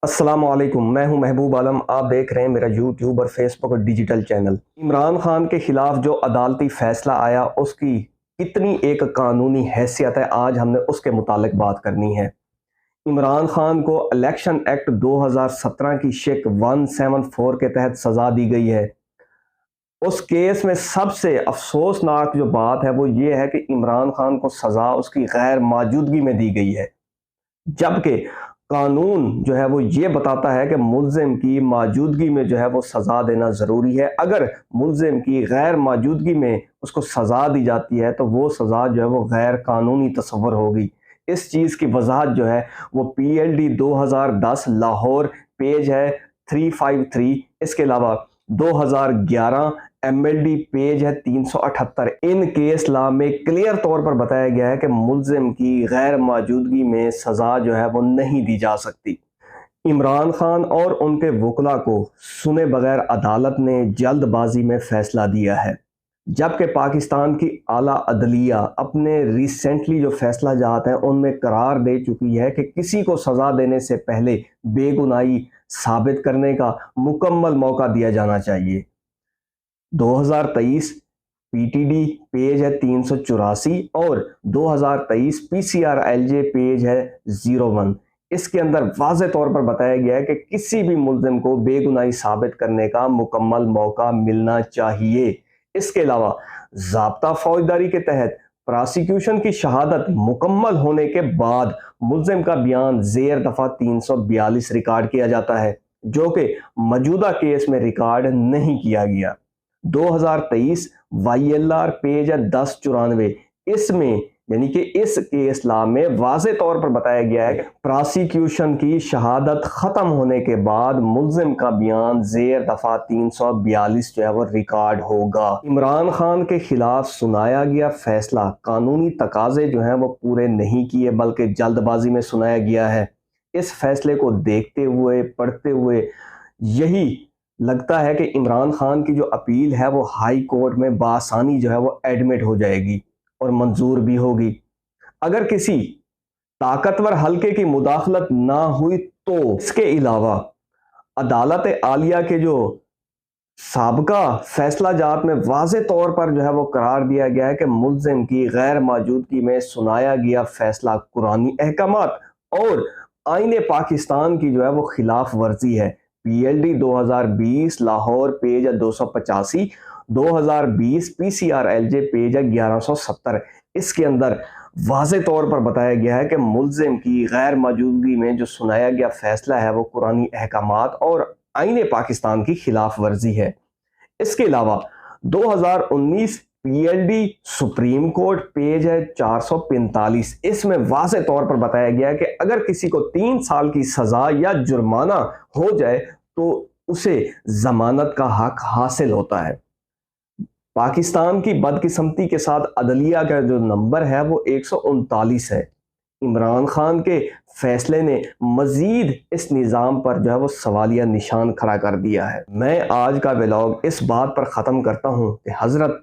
السلام علیکم، میں ہوں محبوب عالم۔ آپ دیکھ رہے ہیں میرا یوٹیوب اور فیس بک اور ڈیجیٹل چینل۔ عمران خان کے خلاف جو عدالتی فیصلہ آیا اس کی کتنی ایک قانونی حیثیت ہے، آج ہم نے اس کے متعلق بات کرنی ہے۔ عمران خان کو الیکشن ایکٹ 2017 کی شک 174 کے تحت سزا دی گئی ہے۔ اس کیس میں سب سے افسوسناک جو بات ہے وہ یہ ہے کہ عمران خان کو سزا اس کی غیر موجودگی میں دی گئی ہے، جبکہ قانون جو ہے وہ یہ بتاتا ہے کہ ملزم کی موجودگی میں جو ہے وہ سزا دینا ضروری ہے۔ اگر ملزم کی غیر موجودگی میں اس کو سزا دی جاتی ہے تو وہ سزا جو ہے وہ غیر قانونی تصور ہوگی۔ اس چیز کی وضاحت جو ہے وہ PLD 2010 لاہور پیج ہے 353، اس کے علاوہ 2011 MLD پیج ہے 378۔ ان کیس لا میں کلیئر طور پر بتایا گیا ہے کہ ملزم کی غیر موجودگی میں سزا جو ہے وہ نہیں دی جا سکتی۔ عمران خان اور ان کے وکلا کو سنے بغیر عدالت نے جلد بازی میں فیصلہ دیا ہے، جبکہ پاکستان کی اعلیٰ عدلیہ اپنے ریسنٹلی جو فیصلہ جات ہیں ان میں قرار دے چکی ہے کہ کسی کو سزا دینے سے پہلے بے گناہی ثابت کرنے کا مکمل موقع دیا جانا چاہیے۔ 2023 PTD پیج ہے 384 اور 2023 PCRLJ پیج ہے 01۔ اس کے اندر واضح طور پر بتایا گیا ہے کہ کسی بھی ملزم کو بے گناہی ثابت کرنے کا مکمل موقع ملنا چاہیے۔ اس کے علاوہ ضابطہ فوجداری کے تحت پراسیکیوشن کی شہادت مکمل ہونے کے بعد ملزم کا بیان زیر دفعہ 342 ریکارڈ کیا جاتا ہے، جو کہ موجودہ کیس میں ریکارڈ نہیں کیا گیا۔ 2023 YLR پیج ہے 1094، اس میں یعنی کہ اس کیس لا میں واضح طور پر بتایا گیا ہے کہ پراسیکیوشن کی شہادت ختم ہونے کے بعد ملزم کا بیان زیر دفعہ 342 جو ہے وہ ریکارڈ ہوگا۔ عمران خان کے خلاف سنایا گیا فیصلہ قانونی تقاضے جو ہیں وہ پورے نہیں کیے بلکہ جلد بازی میں سنایا گیا ہے۔ اس فیصلے کو دیکھتے ہوئے پڑھتے ہوئے یہی لگتا ہے کہ عمران خان کی جو اپیل ہے وہ ہائی کورٹ میں بآسانی جو ہے وہ ایڈمٹ ہو جائے گی اور منظور بھی ہوگی۔ اگر کسی طاقتور حلقے کی مداخلت نہ ہوئی تو اس کے علاوہ عدالت عالیہ کے جو سابقہ فیصلہ جات میں واضح طور پر جو ہے وہ قرار دیا گیا ہے کہ ملزم کی غیر موجودگی میں سنایا گیا فیصلہ قرآنی احکامات اور آئین پاکستان کی جو ہے وہ خلاف ورزی ہے۔ PLD 2020 لاہور پیج ہے 285، 2020 PCRLJ پیج ہے 1170۔ اس کے اندر واضح طور پر بتایا گیا ہے کہ ملزم کی غیر موجودگی میں جو سنایا گیا فیصلہ ہے وہ قرآنی احکامات اور آئین پاکستان کی خلاف ورزی ہے۔ اس کے علاوہ 2019 PLD سپریم کورٹ پیج ہے 445، اس میں واضح طور پر بتایا گیا ہے کہ اگر کسی کو 3 سال کی سزا یا جرمانہ ہو جائے تو اسے ضمانت کا حق حاصل ہوتا ہے۔ پاکستان کی بدقسمتی کے ساتھ عدلیہ کا جو نمبر ہے وہ 139 ہے۔ عمران خان کے فیصلے نے مزید اس نظام پر جو ہے وہ سوالیہ نشان کھڑا کر دیا ہے۔ میں آج کا ولاگ اس بات پر ختم کرتا ہوں کہ حضرت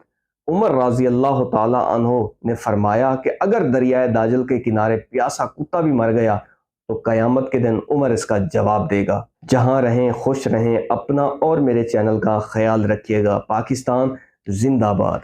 عمر رضی اللہ تعالی عنہ نے فرمایا کہ اگر دریائے داجل کے کنارے پیاسا کتا بھی مر گیا تو قیامت کے دن عمر اس کا جواب دے گا۔ جہاں رہیں خوش رہیں، اپنا اور میرے چینل کا خیال رکھیے گا۔ پاکستان زندہ باد۔